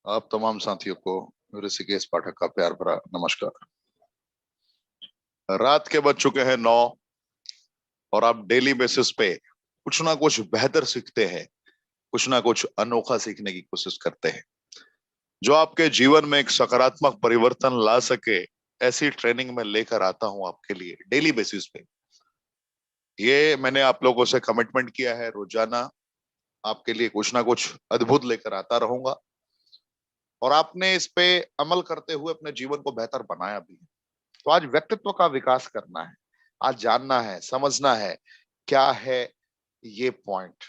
आप तमाम साथियों को ऋषिकेश पाठक का प्यार भरा नमस्कार। रात के बज चुके हैं 9 और आप डेली बेसिस पे कुछ ना कुछ बेहतर सीखते हैं, कुछ ना कुछ अनोखा सीखने की कोशिश करते हैं जो आपके जीवन में एक सकारात्मक परिवर्तन ला सके। ऐसी ट्रेनिंग में लेकर आता हूं आपके लिए डेली बेसिस पे। ये मैंने आप लोगों से कमिटमेंट किया है, रोजाना आपके लिए कुछ ना कुछ अद्भुत लेकर आता रहूंगा और आपने इस पे अमल करते हुए अपने जीवन को बेहतर बनाया भी है। तो आज व्यक्तित्व का विकास करना है, आज जानना है, समझना है क्या है ये पॉइंट।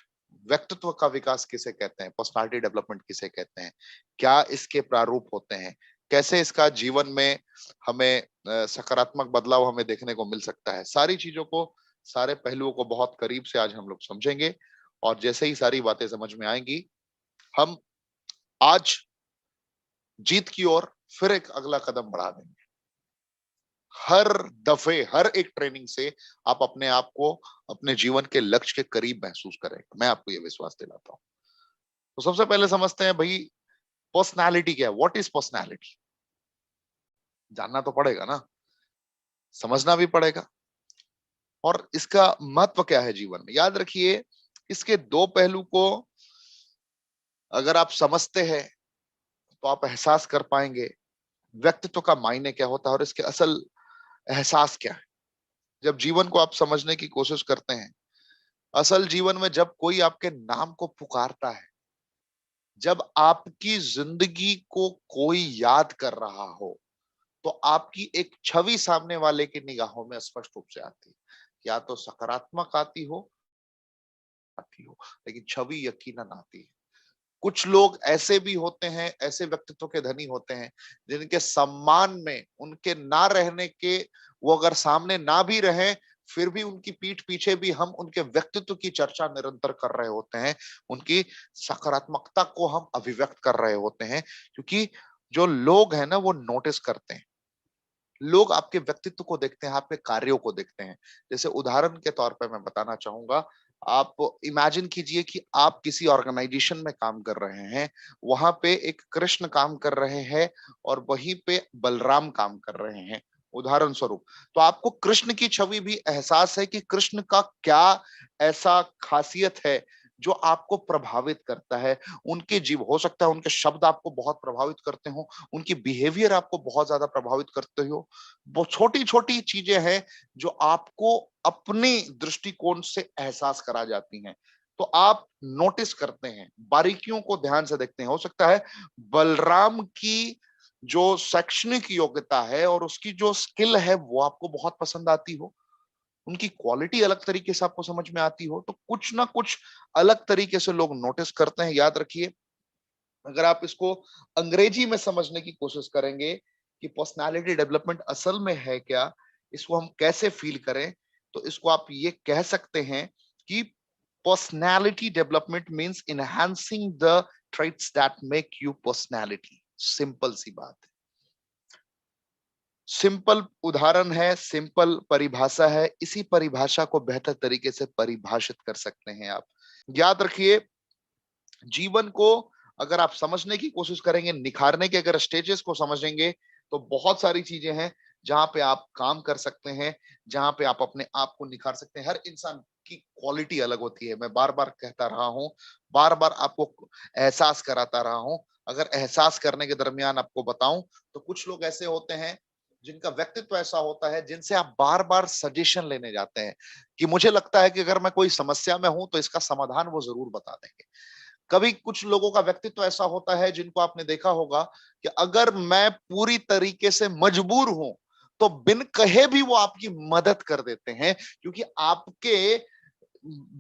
व्यक्तित्व का विकास किसे कहते हैं, पर्सनालिटी डेवलपमेंट किसे कहते हैं, क्या इसके प्रारूप होते हैं, कैसे इसका जीवन में हमें सकारात्मक बदलाव हमें देखने को मिल सकता है। सारी चीजों को, सारे पहलुओं को बहुत करीब से आज हम लोग समझेंगे और जैसे ही सारी बातें समझ में आएंगी, हम आज जीत की ओर फिर एक अगला कदम बढ़ा देंगे। हर दफे, हर एक ट्रेनिंग से आप अपने आप को अपने जीवन के लक्ष्य के करीब महसूस करेंगे, मैं आपको ये विश्वास दिलाता हूँ। तो सबसे पहले समझते हैं भाई, पर्सनालिटी क्या है, व्हाट इज पर्सनालिटी। जानना तो पड़ेगा ना, समझना भी पड़ेगा। और इसका महत्व क्या है जीवन में, याद रखिए इसके दो पहलू को अगर आप समझते हैं तो आप एहसास कर पाएंगे व्यक्तित्व का मायने क्या होता है और इसके असल एहसास क्या है। जब जीवन को आप समझने की कोशिश करते हैं, असल जीवन में जब कोई आपके नाम को पुकारता है, जब आपकी जिंदगी को कोई याद कर रहा हो, तो आपकी एक छवि सामने वाले की निगाहों में स्पष्ट रूप से आती है। या तो सकारात्मक आती हो, लेकिन छवि यकीनन आती है। कुछ लोग ऐसे भी होते हैं, ऐसे व्यक्तित्व के धनी होते हैं जिनके सम्मान में उनके ना रहने के, वो अगर सामने ना भी रहे फिर भी उनकी पीठ पीछे भी हम उनके व्यक्तित्व की चर्चा निरंतर कर रहे होते हैं, उनकी सकारात्मकता को हम अभिव्यक्त कर रहे होते हैं। क्योंकि जो लोग हैं ना, वो नोटिस करते हैं, लोग आपके व्यक्तित्व को देखते हैं, आपके कार्यों को देखते हैं। जैसे उदाहरण के तौर पे मैं बताना चाहूंगा, आप इमेजिन कीजिए कि आप किसी ऑर्गेनाइजेशन में काम कर रहे हैं, वहां पे एक कृष्ण काम कर रहे हैं और वहीं पे बलराम काम कर रहे हैं, उदाहरण स्वरूप। तो आपको कृष्ण की छवि भी एहसास है कि कृष्ण का क्या ऐसा खासियत है जो आपको प्रभावित करता है। उनके जीव, हो सकता है उनके शब्द आपको बहुत प्रभावित करते हो, उनकी बिहेवियर आपको बहुत ज्यादा प्रभावित करते हो। वो छोटी छोटी चीजें हैं जो आपको अपनी दृष्टिकोण से एहसास करा जाती हैं। तो आप नोटिस करते हैं, बारीकियों को ध्यान से देखते हैं। हो सकता है बलराम की जो शैक्षणिक योग्यता है और उसकी जो स्किल है वो आपको बहुत पसंद आती हो, उनकी क्वालिटी अलग तरीके से आपको समझ में आती हो। तो कुछ ना कुछ अलग तरीके से लोग नोटिस करते हैं। याद रखिए, अगर आप इसको अंग्रेजी में समझने की कोशिश करेंगे कि पर्सनालिटी डेवलपमेंट असल में है क्या, इसको हम कैसे फील करें, तो इसको आप ये कह सकते हैं कि personality development means enhancing the traits that make you personality. Simple सी बात है, सिंपल उदाहरण है, सिंपल परिभाषा है। इसी परिभाषा को बेहतर तरीके से परिभाषित कर सकते हैं आप। याद रखिए, जीवन को अगर आप समझने की कोशिश करेंगे, निखारने के अगर स्टेजेस को समझेंगे, तो बहुत सारी चीजें हैं जहां पे आप काम कर सकते हैं, जहां पे आप अपने आप को निखार सकते हैं। हर इंसान की क्वालिटी अलग होती है, मैं बार बार कहता रहा हूं, बार बार आपको एहसास कराता रहा हूं। अगर एहसास करने के दरमियान आपको बताऊं, तो कुछ लोग ऐसे होते हैं जिनका व्यक्तित्व ऐसा होता है जिनसे आप बार बार सजेशन लेने जाते हैं कि मुझे लगता है कि अगर मैं कोई समस्या में हूं तो इसका समाधान वो जरूर बता देंगे। कभी कुछ लोगों का व्यक्तित्व ऐसा होता है जिनको आपने देखा होगा कि अगर मैं पूरी तरीके से मजबूर हूं तो बिन कहे भी वो आपकी मदद कर देते हैं, क्योंकि आपके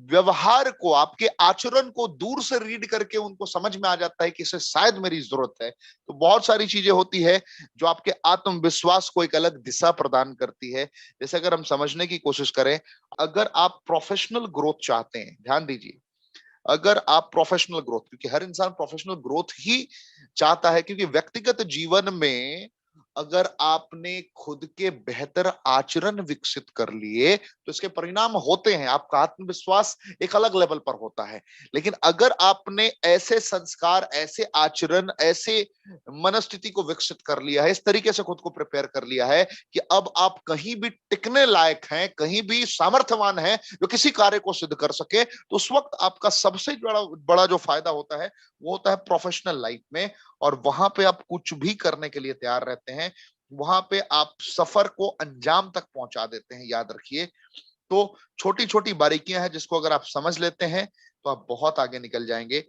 व्यवहार को, आपके आचरण को दूर से रीड करके उनको समझ में आ जाता है कि इसे शायद मेरी जरूरत है। तो बहुत सारी चीजें होती है जो आपके आत्मविश्वास को एक अलग दिशा प्रदान करती है। जैसे अगर हम समझने की कोशिश करें, अगर आप प्रोफेशनल ग्रोथ चाहते हैं, ध्यान दीजिए, अगर आप प्रोफेशनल ग्रोथ, क्योंकि हर इंसान प्रोफेशनल ग्रोथ ही चाहता है, क्योंकि व्यक्तिगत जीवन में अगर आपने खुद के बेहतर आचरण विकसित कर लिए तो इसके परिणाम होते हैं, आपका आत्मविश्वास एक अलग लेवल पर होता है। लेकिन अगर आपने ऐसे संस्कार, ऐसे आचरण, ऐसे मनस्थिति को विकसित कर लिया है, इस तरीके से खुद को प्रिपेयर कर लिया है कि अब आप कहीं भी टिकने लायक हैं, कहीं भी सामर्थ्यवान हैं जो किसी कार्य को सिद्ध कर सके, तो उस वक्त आपका सबसे बड़ा बड़ा जो फायदा होता है वो होता है प्रोफेशनल लाइफ में। और वहां पे आप कुछ भी करने के लिए तैयार रहते हैं, वहां पे आप सफर को अंजाम तक पहुंचा देते हैं, याद रखिए। तो छोटी छोटी बारीकियां हैं जिसको अगर आप समझ लेते हैं तो आप बहुत आगे निकल जाएंगे।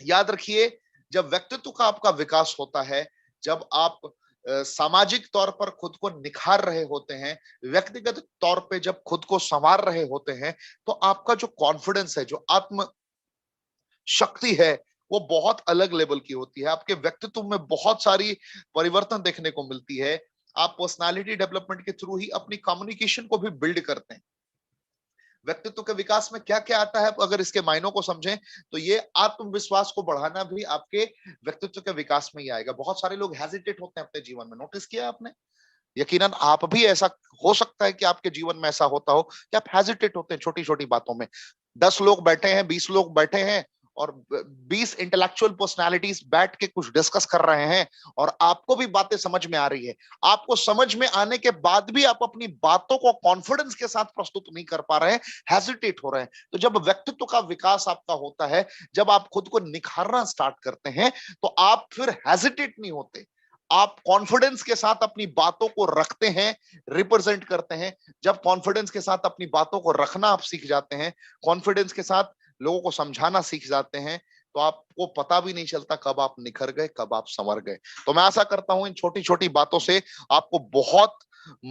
याद रखिए, जब व्यक्तित्व का आपका विकास होता है, जब आप सामाजिक तौर पर खुद को निखार रहे होते हैं, व्यक्तिगत तौर पे जब खुद को संवार रहे होते हैं, तो आपका जो कॉन्फिडेंस है, जो आत्म शक्ति है, वो बहुत अलग लेवल की होती है। आपके व्यक्तित्व में बहुत सारी परिवर्तन देखने को मिलती है। आप पर्सनालिटी डेवलपमेंट के थ्रू ही अपनी कम्युनिकेशन को भी बिल्ड करते हैं। व्यक्तित्व के विकास में क्या क्या आता है, अगर इसके मायनों को समझें तो ये आत्मविश्वास को बढ़ाना भी आपके व्यक्तित्व के विकास में ही आएगा। बहुत सारे लोग हेजिटेट होते हैं अपने जीवन में, नोटिस किया आपने? यकीनन आप भी ऐसा हो सकता है कि आपके जीवन में ऐसा होता हो कि आप हेजिटेट होते हैं छोटी छोटी बातों में। 10 लोग बैठे हैं, 20 लोग बैठे हैं और 20 इंटेलेक्चुअल पर्सनालिटीज बैठ के कुछ डिस्कस कर रहे हैं और आपको भी बातें समझ में आ रही है। आपको समझ में आने के बाद भी आप अपनी बातों को कॉन्फिडेंस के साथ प्रस्तुत नहीं कर पा रहे हैं, हेजिटेट हो रहे हैं। तो जब व्यक्तित्व का विकास आपका होता है, जब आप खुद को निखारना स्टार्ट करते हैं, तो आप फिर हेजिटेट नहीं होते, आप कॉन्फिडेंस के साथ अपनी बातों को रखते हैं, रिप्रेजेंट करते हैं। जब कॉन्फिडेंस के साथ अपनी बातों को रखना आप सीख जाते हैं, कॉन्फिडेंस के साथ लोगों को समझाना सीख जाते हैं, तो आपको पता भी नहीं चलता कब आप निखर गए, कब आप संवर गए। तो मैं आशा करता हूं इन छोटी छोटी बातों से आपको बहुत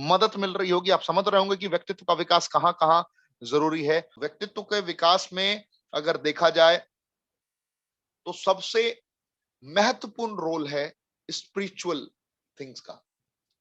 मदद मिल रही होगी। आप समझ रहे होंगे कि व्यक्तित्व का विकास कहां कहां जरूरी है। व्यक्तित्व के विकास में अगर देखा जाए तो सबसे महत्वपूर्ण रोल है स्पिरिचुअल थिंग्स का।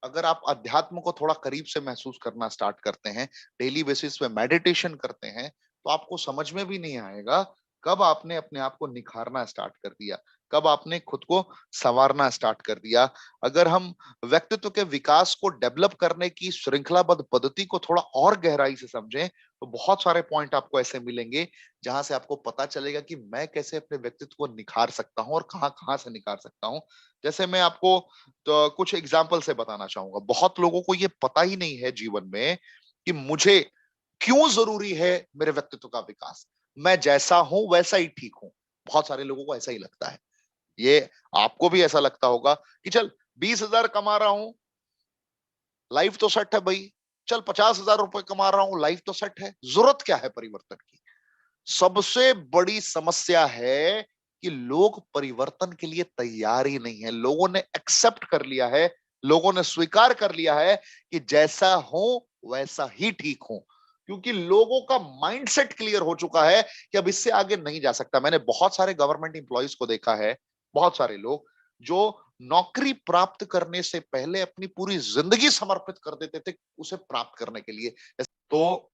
अगर आप अध्यात्म को थोड़ा करीब से महसूस करना स्टार्ट करते हैं, डेली बेसिस पे मेडिटेशन करते हैं, तो आपको समझ में भी नहीं आएगा कब आपने अपने आप को निखारना स्टार्ट कर दिया, कब आपने खुद को संवारना स्टार्ट कर दिया। अगर हम व्यक्तित्व के विकास को डेवलप करने की श्रृंखलाबद्ध पद्धति को थोड़ा और गहराई से समझें, तो बहुत सारे पॉइंट आपको ऐसे मिलेंगे जहां से आपको पता चलेगा कि मैं कैसे अपने व्यक्तित्व को निखार सकता हूं और कहां कहां से निखार सकता हूं। जैसे मैं आपको तो कुछ एग्जाम्पल से बताना चाहूंगा। बहुत लोगों को ये पता ही नहीं है जीवन में कि मुझे क्यों जरूरी है मेरे व्यक्तित्व का विकास, मैं जैसा हूं वैसा ही ठीक हूं। बहुत सारे लोगों को ऐसा ही लगता है। ये आपको भी ऐसा लगता होगा कि चल 20,000 कमा रहा हूं, लाइफ तो सेट है भाई। चल 50,000 रुपए कमा रहा हूं, लाइफ तो सेट है, जरूरत क्या है परिवर्तन की? सबसे बड़ी समस्या है कि लोग परिवर्तन के लिए तैयार ही नहीं है। लोगों ने एक्सेप्ट कर लिया है, लोगों ने स्वीकार कर लिया है कि जैसा हूं वैसा ही ठीक हूं, क्योंकि लोगों का माइंडसेट क्लियर हो चुका है कि अब इससे आगे नहीं जा सकता। मैंने बहुत सारे गवर्नमेंट एम्प्लॉयज को देखा है, बहुत सारे लोग जो नौकरी प्राप्त करने से पहले अपनी पूरी जिंदगी समर्पित कर देते थे उसे प्राप्त करने के लिए। तो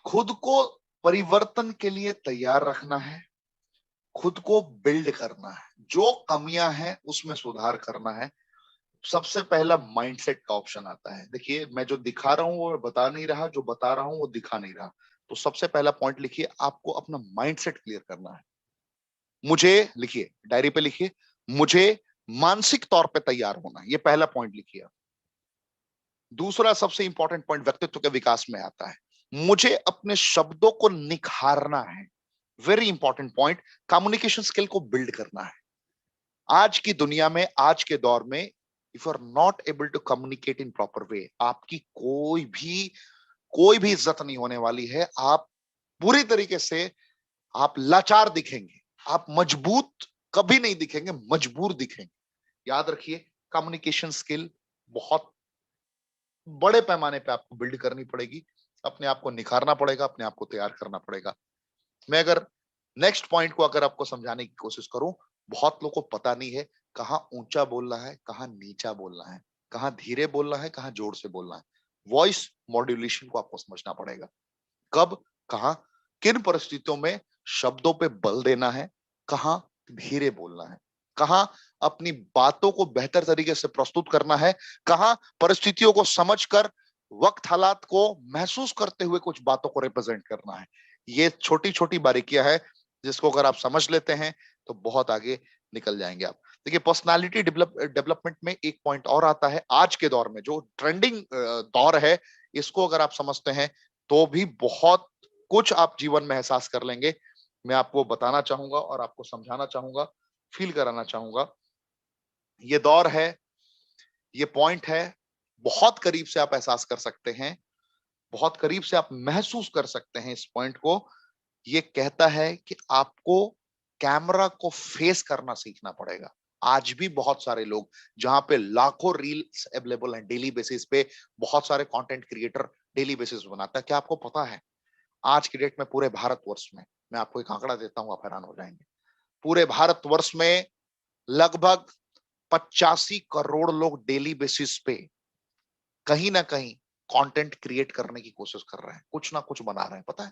खुद को परिवर्तन के लिए तैयार रखना है, खुद को बिल्ड करना है, जो कमियां हैं उसमें सुधार करना है। सबसे पहला माइंडसेट का ऑप्शन आता है। देखिए, मैं जो दिखा रहा हूं वो बता नहीं रहा, जो बता रहा हूं वो दिखा नहीं रहा। तो सबसे पहला पॉइंट लिखिए, आपको अपना माइंडसेट क्लियर करना है। मुझे, लिखिए डायरी पे लिखिए, मुझे मानसिक तौर पे तैयार होना है, ये पहला पॉइंट लिखिए। दूसरा सबसे इंपॉर्टेंट पॉइंट व्यक्तित्व के विकास में आता है, मुझे अपने शब्दों को निखारना है। Very important point, communication skill को बिल्ड करना है। आज की दुनिया में, आज के दौर में, if you are not able to communicate in proper way, आपकी कोई भी इज्जत नहीं होने वाली है। आप पूरी तरीके से आप लाचार दिखेंगे, आप मजबूत कभी नहीं दिखेंगे, मजबूर दिखेंगे। याद रखिए, कम्युनिकेशन स्किल बहुत बड़े पैमाने पे आपको बिल्ड करनी पड़ेगी, अपने आप को निखारना पड़ेगा, अपने आप को तैयार करना पड़ेगा। मैं अगर नेक्स्ट पॉइंट को अगर आपको समझाने की कोशिश करूं, बहुत लोगों को पता नहीं है कहां ऊंचा बोलना है, कहां नीचा बोलना है, कहां धीरे बोलना है, कहां जोर से बोलना है। वॉइस मॉड्यूलेशन को आपको समझना पड़ेगा, कब, कहां, किन परिस्थितियों में शब्दों पे बल देना है, कहां धीरे बोलना है। कहाँ अपनी बातों को बेहतर तरीके से प्रस्तुत करना है, कहाँ परिस्थितियों को समझकर वक्त हालात को महसूस करते हुए कुछ बातों को रिप्रेजेंट करना है। ये छोटी छोटी बारीकियां है जिसको अगर आप समझ लेते हैं तो बहुत आगे निकल जाएंगे आप। देखिए, पर्सनालिटी डेवलपमेंट में एक पॉइंट और आता है आज के दौर में जो ट्रेंडिंग दौर है, इसको अगर आप समझते हैं तो भी बहुत कुछ आप जीवन में एहसास कर लेंगे। मैं आपको बताना चाहूंगा और आपको समझाना चाहूंगा, फील कराना चाहूंगा। ये दौर है, ये पॉइंट है, बहुत करीब से आप एहसास कर सकते हैं, बहुत करीब से आप महसूस कर सकते हैं इस पॉइंट को। ये कहता है कि आपको कैमरा को फेस करना सीखना पड़ेगा। आज भी बहुत सारे लोग, जहां पे लाखों रील्स अवेलेबल हैं डेली बेसिस पे, बहुत सारे कंटेंट क्रिएटर डेली बेसिस बनाता है। क्या आपको पता है आज की डेट में पूरे भारतवर्ष में, मैं आपको एक आंकड़ा देता हूं, आप हैरान हो जाएंगे, पूरे भारतवर्ष में लगभग 85 करोड़ लोग डेली बेसिस पे कहीं ना कहीं कंटेंट क्रिएट करने की कोशिश कर रहे हैं, कुछ ना कुछ बना रहे हैं। पता है,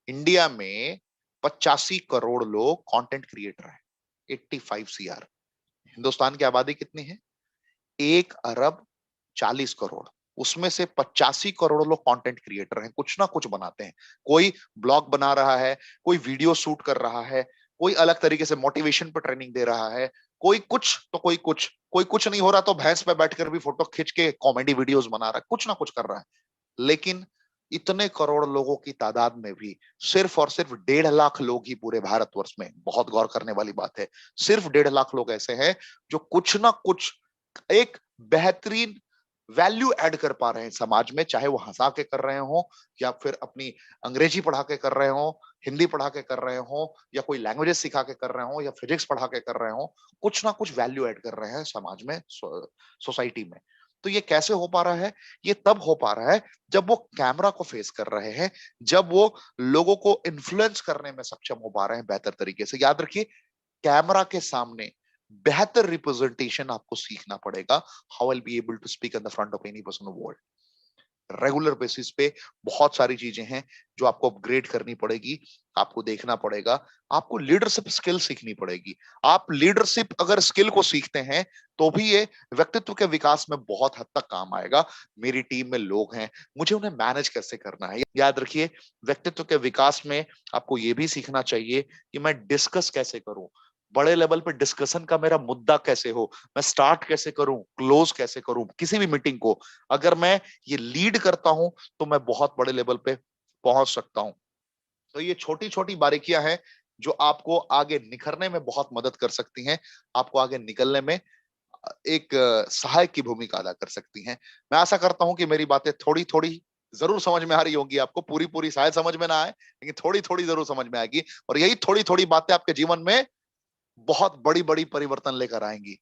इंडिया में 85 करोड़ लोग कंटेंट क्रिएटर हैं, 85 सीआर। हिंदुस्तान की आबादी कितनी है? 1 अरब 40 करोड़। उसमें से 85 करोड़ लोग कंटेंट क्रिएटर हैं, कुछ ना कुछ बनाते हैं। कोई ब्लॉग बना रहा है, कोई वीडियो शूट कर रहा है, कोई अलग तरीके से मोटिवेशन पर ट्रेनिंग दे रहा है, कोई कुछ तो कोई कुछ नहीं हो रहा तो भैंस पे बैठकर भी फोटो खींच के कॉमेडी वीडियोस बना रहा है, कुछ ना कुछ कर रहा है। लेकिन इतने करोड़ लोगों की तादाद में भी सिर्फ और सिर्फ 1.5 लाख लोग ही पूरे भारतवर्ष में, बहुत गौर करने वाली बात है, सिर्फ 1.5 लाख लोग ऐसे हैं जो कुछ ना कुछ एक बेहतरीन वैल्यू ऐड कर पा रहे हैं समाज में, चाहे वो हंसा के कर रहे हो या फिर अपनी अंग्रेजी पढ़ा के कर रहे हो, हिंदी पढ़ा के कर रहे हो, या कोई लैंग्वेजेस सिखा के कर रहे हो, या फिजिक्स पढ़ा के कर रहे हो, कुछ ना कुछ वैल्यू ऐड कर रहे हैं समाज में, सोसाइटी में। तो ये कैसे हो पा रहा है? ये तब हो पा रहा है जब वो कैमरा को फेस कर रहे हैं, जब वो लोगों को इन्फ्लुएंस करने में सक्षम हो पा रहे हैं बेहतर तरीके से। याद रखिए, कैमरा के सामने बेहतर रिप्रेजेंटेशन आपको सीखना पड़ेगा। How I be able to speak in the front of any person world. Regular basis पे बहुत सारी चीजें हैं जो आपको अपग्रेड करनी पड़ेगी, आपको देखना पड़ेगा, आपको लीडरशिप स्किल सीखनी पड़ेगी। आप लीडरशिप अगर स्किल को सीखते हैं तो भी ये व्यक्तित्व के विकास में बहुत हद तक काम आएगा। मेरी टीम में लोग हैं, मुझे उन्हें मैनेज कैसे करना है। याद रखिए, व्यक्तित्व के विकास में आपको ये भी सीखना चाहिए कि मैं डिस्कस कैसे करूं, बड़े लेवल पे डिस्कशन का मेरा मुद्दा कैसे हो, मैं स्टार्ट कैसे करूं, क्लोज कैसे करूं किसी भी मीटिंग को। अगर मैं ये लीड करता हूं तो मैं बहुत बड़े लेवल पे पहुंच सकता हूं। तो ये छोटी छोटी बारीकियां हैं जो आपको आगे निखरने में बहुत मदद कर सकती हैं, आपको आगे निकलने में एक सहायक की भूमिका अदा कर सकती हैं। मैं आशा करता हूं कि मेरी बातें थोड़ी थोड़ी जरूर समझ में आ रही होंगी आपको, पूरी पूरी शायद समझ में ना आए, लेकिन थोड़ी थोड़ी जरूर समझ में आएगी। और यही थोड़ी थोड़ी बातें आपके जीवन में बहुत बड़ी बड़ी परिवर्तन लेकर आएंगी,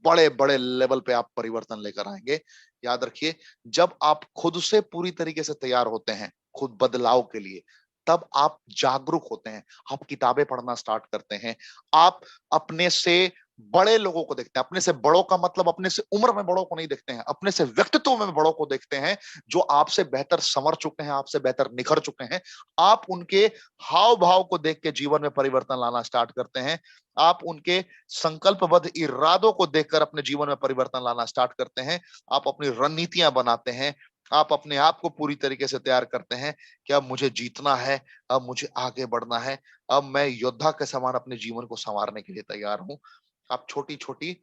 बड़े बड़े लेवल पे आप परिवर्तन लेकर आएंगे। याद रखिए, जब आप खुद से पूरी तरीके से तैयार होते हैं खुद बदलाव के लिए, तब आप जागरूक होते हैं, आप किताबें पढ़ना स्टार्ट करते हैं, आप अपने से बड़े लोगों को देखते हैं। अपने से बड़ों का मतलब अपने से उम्र में बड़ों को नहीं देखते हैं, अपने से व्यक्तित्व में बड़ों को देखते हैं, जो आपसे बेहतर संवर चुके हैं, आपसे बेहतर निखर चुके हैं। आप उनके हाव भाव को देख के जीवन में परिवर्तन लाना स्टार्ट करते हैं। आप उनके संकल्पबद्ध इरादों को देखकर अपने जीवन में परिवर्तन लाना स्टार्ट करते हैं। आप अपनी रणनीतियां बनाते हैं, आप अपने आप को पूरी तरीके से तैयार करते हैं कि अब मुझे जीतना है, अब मुझे आगे बढ़ना है, अब मैं योद्धा के समान अपने जीवन को संवारने के लिए तैयार हूं। आप छोटी छोटी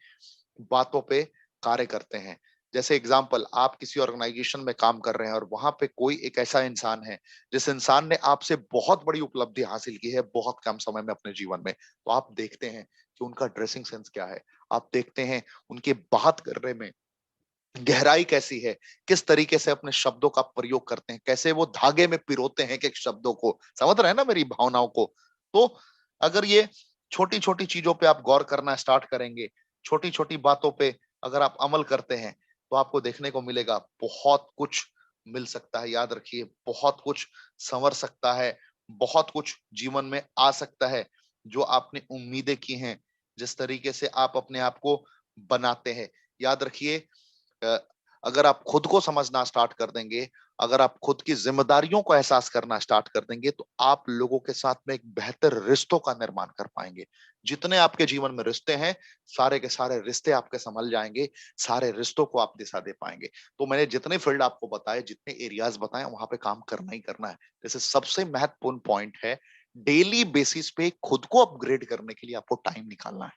बातों पे कार्य करते हैं। जैसे एग्जाम्पल, आप किसी ऑर्गेनाइजेशन में काम कर रहे हैं और वहां पे कोई एक ऐसा इंसान है जिस इंसान ने आपसे बहुत बड़ी उपलब्धि हासिल की है बहुत कम समय में अपने जीवन में, तो आप देखते हैं कि उनका ड्रेसिंग सेंस क्या है, आप देखते हैं उनके बात करने में गहराई कैसी है, किस तरीके से अपने शब्दों का प्रयोग करते हैं, कैसे वो धागे में पिरोते हैं कि शब्दों को, समझ रहे हैं ना मेरी भावनाओं को। तो अगर ये छोटी छोटी चीजों पे आप गौर करना स्टार्ट करेंगे, छोटी छोटी बातों पे अगर आप अमल करते हैं, तो आपको देखने को मिलेगा बहुत कुछ मिल सकता है। याद रखिए, बहुत कुछ संवर सकता है, बहुत कुछ जीवन में आ सकता है जो आपने उम्मीदें की हैं, जिस तरीके से आप अपने आप को बनाते हैं। याद रखिए, अ, अगर आप खुद को समझना स्टार्ट कर देंगे, अगर आप खुद की जिम्मेदारियों को एहसास करना स्टार्ट कर देंगे तो आप लोगों के साथ में एक बेहतर रिश्तों का निर्माण कर पाएंगे। जितने आपके जीवन में रिश्ते हैं, सारे के सारे रिश्ते आपके संभल जाएंगे, सारे रिश्तों को आप दिशा दे पाएंगे। तो मैंने जितने फील्ड आपको बताए, जितने एरियाज बताए, वहां पे काम करना ही करना है। जैसे सबसे महत्वपूर्ण पॉइंट है, डेली बेसिस पे खुद को अपग्रेड करने के लिए आपको टाइम निकालना है।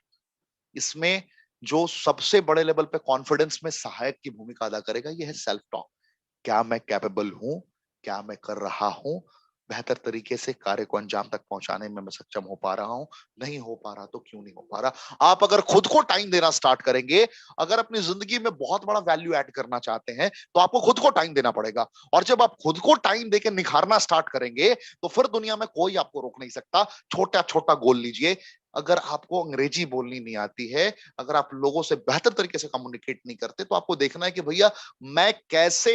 इसमें जो सबसे बड़े लेवल पे कॉन्फिडेंस में सहायक की भूमिका अदा करेगा, यह है सेल्फ टॉक। क्या मैं कैपेबल हूं? क्या मैं कर रहा हूं? बेहतर तरीके से कार्य को अंजाम तक पहुंचाने में मैं सक्षम हो पा रहा हूं? नहीं हो पा रहा तो क्यों नहीं हो पा रहा? आप अगर खुद को टाइम देना स्टार्ट करेंगे, अगर अपनी जिंदगी में बहुत बड़ा वैल्यू ऐड करना चाहते हैं, तो आपको खुद को टाइम देना पड़ेगा। और जब आप खुद को टाइम देकर निखारना स्टार्ट करेंगे, तो फिर दुनिया में कोई आपको रोक नहीं सकता। छोटा छोटा गोल लीजिए। अगर आपको अंग्रेजी बोलनी नहीं आती है, अगर आप लोगों से बेहतर तरीके से कम्युनिकेट नहीं करते, तो आपको देखना है कि भैया मैं कैसे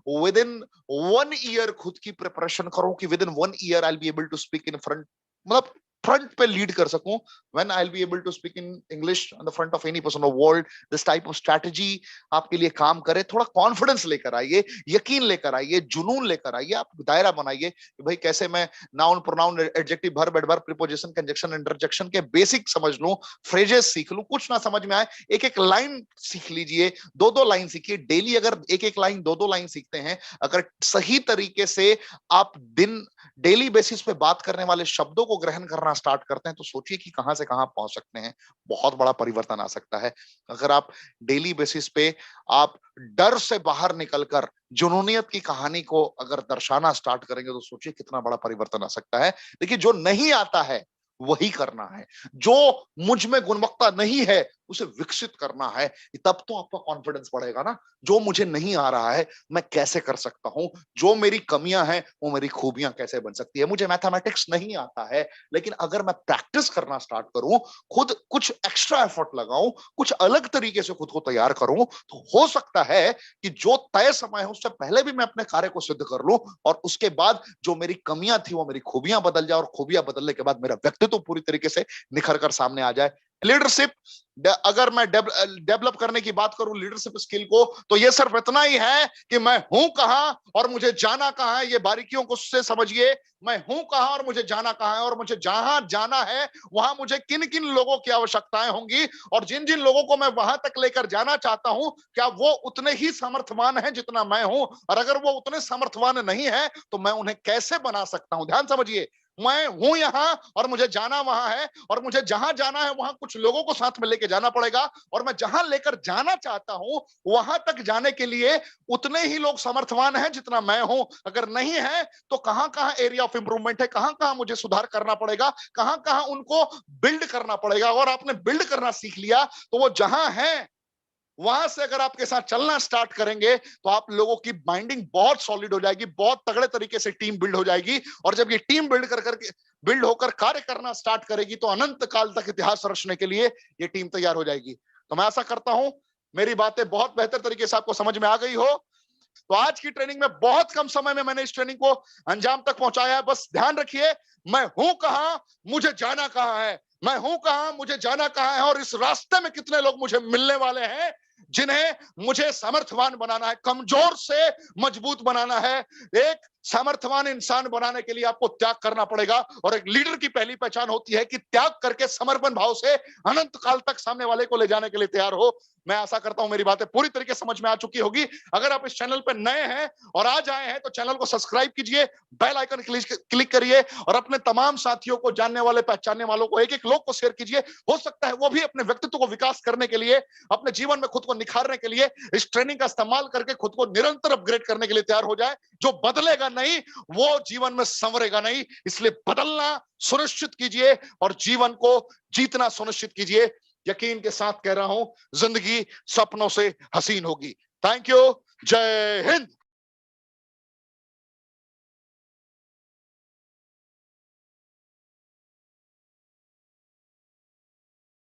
विद इन 1 ईयर खुद की प्रिपरेशन करूं कि within 1 year I be able to speak in front, मतलब फ्रंट पे लीड कर सकूं। When I be able to speak in English on the front of any person of world. This type of strategy आपके लिए काम करे। थोड़ा confidence लेकर आइए, यकीन लेकर आइए, जुनून लेकर आइए। आप दायरा बनाइए कि भाई कैसे मैं noun, pronoun, adjective, verb, adverb, preposition, conjunction, interjection के बेसिक समझ लूं, फ्रेजेस सीख लूं। कुछ ना समझ में आए, एक एक लाइन सीख लीजिए, दो दो लाइन सीखिए डेली। अगर एक एक लाइन, दो दो लाइन सीखते हैं, अगर सही तरीके से आप दिन डेली बेसिस पे बात करने वाले शब्दों को ग्रहण करना स्टार्ट करते हैं, तो सोचिए कि कहां से कहां पहुंच सकते हैं। बहुत बड़ा परिवर्तन आ सकता है। अगर आप डेली बेसिस पे आप डर से बाहर निकलकर जुनूनियत की कहानी को अगर दर्शाना स्टार्ट करेंगे, तो सोचिए कितना बड़ा परिवर्तन आ सकता है। देखिए, जो नहीं आता है वही करना है। जो मुझ में गुणवत्ता नहीं है उसे विकसित करना है। तब तो आपका कॉन्फिडेंस बढ़ेगा ना। जो मुझे नहीं आ रहा है मैं कैसे कर सकता हूं, जो मेरी कमियां हैं वो मेरी खूबियां कैसे बन सकती है। मुझे मैथमेटिक्स नहीं आता है, लेकिन अगर मैं प्रैक्टिस करना स्टार्ट करूं, खुद कुछ एक्स्ट्रा एफर्ट लगाऊं, कुछ अलग तरीके से खुद को तैयार करूं, तो हो सकता है कि जो तय समय है उससे पहले भी मैं अपने कार्य को सिद्ध कर लूं, और उसके बाद जो मेरी कमियां थी वो मेरी खूबियां बदल जाए, और खूबियां बदलने के बाद मेरा व्यक्तित्व पूरी तरीके से निखर कर सामने आ जाए। लीडरशिप, अगर मैं डेवलप करने की बात करूं लीडरशिप स्किल को, तो ये सिर्फ इतना ही है कि मैं हूं कहां और मुझे जाना कहां है। ये बारीकियों को उससे समझिए। मैं हूं कहां और मुझे जाना कहां है, और मुझे जहां जाना है वहां मुझे किन किन लोगों की आवश्यकताएं होंगी, और जिन जिन लोगों को मैं वहां तक लेकर जाना चाहता हूं, क्या वो उतने ही समर्थवान हैं जितना मैं हूं, और अगर वो उतने समर्थवान नहीं है तो मैं उन्हें कैसे बना सकता हूं। ध्यान समझिए, मैं हूं यहां और मुझे जाना वहां है, और मुझे जहां जाना है वहां कुछ लोगों को साथ में लेके जाना पड़ेगा, और मैं जहां लेकर जाना चाहता हूं वहां तक जाने के लिए उतने ही लोग समर्थवान हैं जितना मैं हूं। अगर नहीं है तो कहां कहां एरिया ऑफ इंप्रूवमेंट है, कहां कहां मुझे सुधार करना पड़ेगा, कहां कहां उनको बिल्ड करना पड़ेगा। और आपने बिल्ड करना सीख लिया तो वो जहां है वहां से अगर आपके साथ चलना स्टार्ट करेंगे, तो आप लोगों की बाइंडिंग बहुत सॉलिड हो जाएगी, बहुत तगड़े तरीके से टीम बिल्ड हो जाएगी। और जब ये टीम बिल्ड कर करके बिल्ड होकर कार्य करना स्टार्ट करेगी, तो अनंत काल तक इतिहास रचने के लिए ये टीम तैयार हो जाएगी। तो मैं आशा करता हूं मेरी बातें बहुत बेहतर तरीके से आपको समझ में आ गई हो। तो आज की ट्रेनिंग में बहुत कम समय में मैंने इस ट्रेनिंग को अंजाम तक पहुंचाया है। बस ध्यान रखिए, मैं हूं कहां, मुझे जाना कहां है। मैं हूं कहां, मुझे जाना कहां है, और इस रास्ते में कितने लोग मुझे मिलने वाले हैं जिन्हें मुझे समर्थवान बनाना है, कमजोर से मजबूत बनाना है। एक समर्थवान इंसान बनाने के लिए आपको त्याग करना पड़ेगा, और एक लीडर की पहली पहचान होती है कि त्याग करके समर्पण भाव से अनंत काल तक सामने वाले को ले जाने के लिए तैयार हो। मैं आशा करता हूं मेरी बातें पूरी तरीके से समझ में आ चुकी होगी। अगर आप इस चैनल पर नए हैं और आज आए हैं तो चैनल को सब्सक्राइब कीजिए, बेल आइकन क्लिक करिए, और अपने तमाम साथियों को, जानने वाले पहचानने वालों को, एक एक लोग को शेयर कीजिए। हो सकता है वो भी अपने व्यक्तित्व को विकास करने के लिए, अपने जीवन में खुद को निखारने के लिए इस ट्रेनिंग का इस्तेमाल करके खुद को निरंतर अपग्रेड करने के लिए तैयार हो जाए। जो बदलेगा नहीं वो जीवन में संवरेगा नहीं। इसलिए बदलना सुनिश्चित कीजिए और जीवन को जीतना सुनिश्चित कीजिए। यकीन के साथ कह रहा हूं, जिंदगी सपनों से हसीन होगी। Thank you. जय हिंद।